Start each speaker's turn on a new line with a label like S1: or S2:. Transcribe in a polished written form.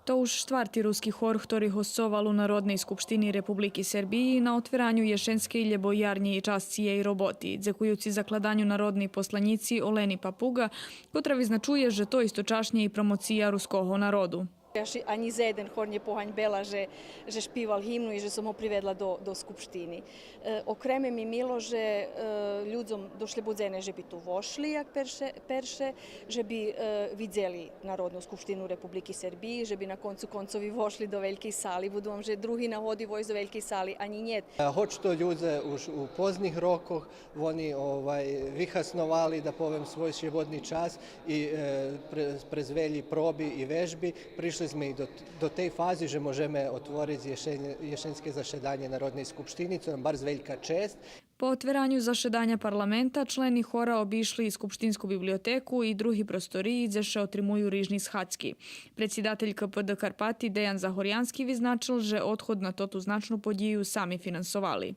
S1: To už štvrti ruski hor, ktorý hostoval u Narodnej skupštini Republiky Srbiji na otveranju ješenskej bojarnji čascije i roboti, дзякуючи закладанню народні посланіці Олені Папуга, котра визначує, že to istočašnje i promocija ruskого narodu.
S2: Ani za jeden hor nie pohańbela, że śpiewał himnu i że som ho privedla do skupštini. Okreme mi milo, że ludziom došle budzene, že bi tu vošli jak perše, že bi vidzeli Narodnu skupštinu Republiki Srbiji, že bi na koncu koncovi vošli do veljkej sali. Budu vam, že drugi nahodi vojz do veljkej sali, ani njet.
S3: Hoć to ľudze už u poznih rokoch, oni vyhasnovali, da povem, svoj životni čas i prezveli probi i vežbi. Prišli smo i do tej fazi, že možeme otvoriti ješenske zašedanje Narodnej skupštini, to je bar veljka čest.
S1: Po otveranju zašedanja parlamenta členi hora obišli Skupštinsku biblioteku i drugi prostoriji gdje še otrimuju rižni shacki. Predsjedatelj KPD Karpati Dejan Zahorjanski vyznačil, že odhod na totu značnu podiju sami finansovali.